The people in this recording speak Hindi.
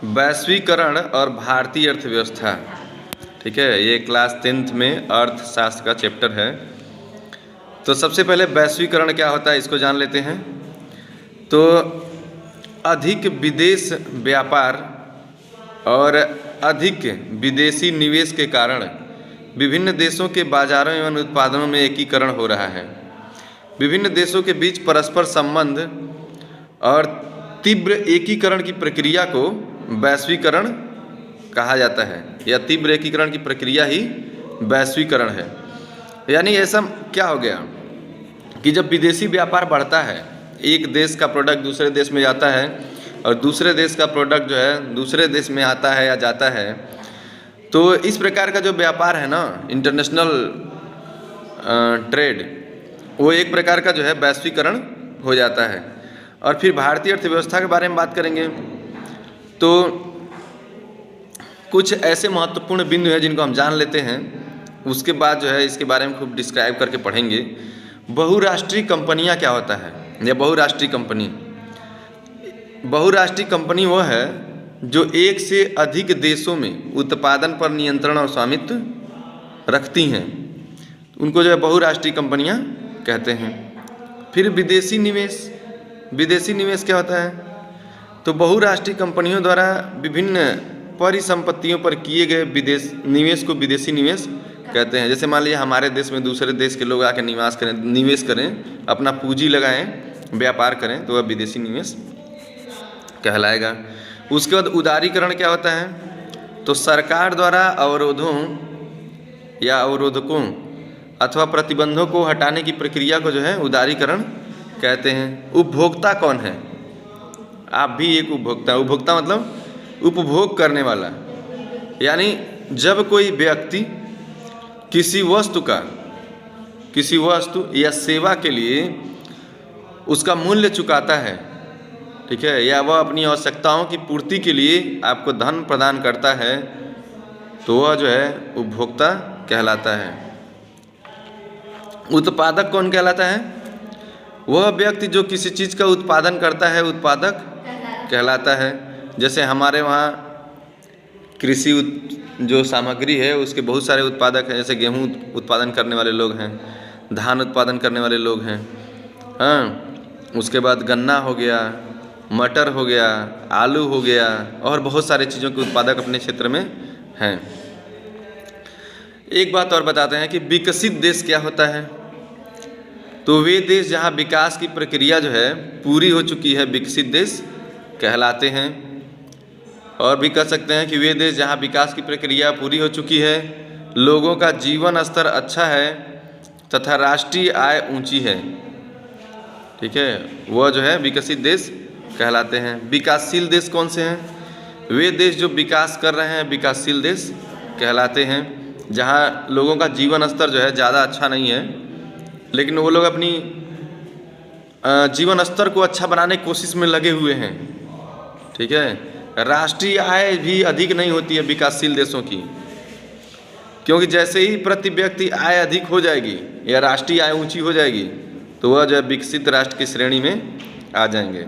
वैश्वीकरण और भारतीय अर्थव्यवस्था। ठीक है, ये क्लास 10th में अर्थशास्त्र का चैप्टर है। तो सबसे पहले वैश्वीकरण क्या होता है इसको जान लेते हैं। तो अधिक विदेश व्यापार और अधिक विदेशी निवेश के कारण विभिन्न देशों के बाजारों एवं उत्पादनों में एकीकरण हो रहा है। विभिन्न देशों के बीच परस्पर संबंध और तीव्र एकीकरण की प्रक्रिया को वैश्वीकरण कहा जाता है, या तीव्र एकीकरण की प्रक्रिया ही वैश्वीकरण है। यानी ऐसा क्या हो गया कि जब विदेशी व्यापार बढ़ता है, एक देश का प्रोडक्ट दूसरे देश में जाता है और दूसरे देश का प्रोडक्ट जो है दूसरे देश में आता है या जाता है, तो इस प्रकार का जो व्यापार है ना, इंटरनेशनल ट्रेड, वो एक प्रकार का जो है वैश्वीकरण हो जाता है। और फिर भारतीय अर्थव्यवस्था के बारे में बात करेंगे तो कुछ ऐसे महत्वपूर्ण बिंदु हैं जिनको हम जान लेते हैं, उसके बाद जो है इसके बारे में खूब डिस्क्राइब करके पढ़ेंगे। बहुराष्ट्रीय कंपनियां क्या होता है, या बहुराष्ट्रीय कंपनी। बहुराष्ट्रीय कंपनी वो है जो एक से अधिक देशों में उत्पादन पर नियंत्रण और स्वामित्व रखती हैं, उनको जो है बहुराष्ट्रीय कंपनियां कहते हैं। फिर विदेशी निवेश। विदेशी निवेश क्या होता है? तो बहुराष्ट्रीय कंपनियों द्वारा विभिन्न परिसंपत्तियों पर किए गए विदेश निवेश को विदेशी निवेश कहते हैं। जैसे मान लीजिए हमारे देश में दूसरे देश के लोग आकर निवेश करें, अपना पूंजी लगाएं, व्यापार करें, तो वह विदेशी निवेश कहलाएगा। उसके बाद उदारीकरण क्या होता है? तो सरकार द्वारा अवरोधों या अवरोधकों अथवा प्रतिबंधों को हटाने की प्रक्रिया को जो है उदारीकरण कहते हैं। उपभोक्ता कौन है? आप भी एक उपभोक्ता। उपभोक्ता मतलब उपभोग करने वाला, यानी जब कोई व्यक्ति किसी वस्तु या सेवा के लिए उसका मूल्य चुकाता है, ठीक है, या वह अपनी आवश्यकताओं की पूर्ति के लिए आपको धन प्रदान करता है, तो वह जो है उपभोक्ता कहलाता है। उत्पादक कौन कहलाता है? वह व्यक्ति जो किसी चीज़ का उत्पादन करता है, उत्पादक कहलाता है। जैसे हमारे वहाँ कृषि जो सामग्री है उसके बहुत सारे उत्पादक हैं, जैसे गेहूँ उत्पादन करने वाले लोग हैं, धान उत्पादन करने वाले लोग हैं, हाँ, उसके बाद गन्ना हो गया, मटर हो गया, आलू हो गया, और बहुत सारे चीज़ों के उत्पादक अपने क्षेत्र में हैं। एक बात और बताते हैं कि विकसित देश क्या होता है। तो वे देश जहाँ विकास की प्रक्रिया जो है पूरी हो चुकी है, विकसित देश कहलाते हैं। और भी कह सकते हैं कि वे देश जहाँ विकास की प्रक्रिया पूरी हो चुकी है, लोगों का जीवन स्तर अच्छा है तथा राष्ट्रीय आय ऊंची है, ठीक है, वह जो है विकसित देश कहलाते हैं। विकासशील देश कौन से हैं? वे देश जो विकास कर रहे हैं विकासशील देश कहलाते हैं, जहाँ लोगों का जीवन स्तर जो है ज़्यादा अच्छा नहीं है, लेकिन वो लोग अपनी जीवन स्तर को अच्छा बनाने की कोशिश में लगे हुए हैं, ठीक है। राष्ट्रीय आय भी अधिक नहीं होती है विकासशील देशों की, क्योंकि जैसे ही प्रति व्यक्ति आय अधिक हो जाएगी या राष्ट्रीय आय ऊंची हो जाएगी, तो वह जो है विकसित राष्ट्र की श्रेणी में आ जाएंगे।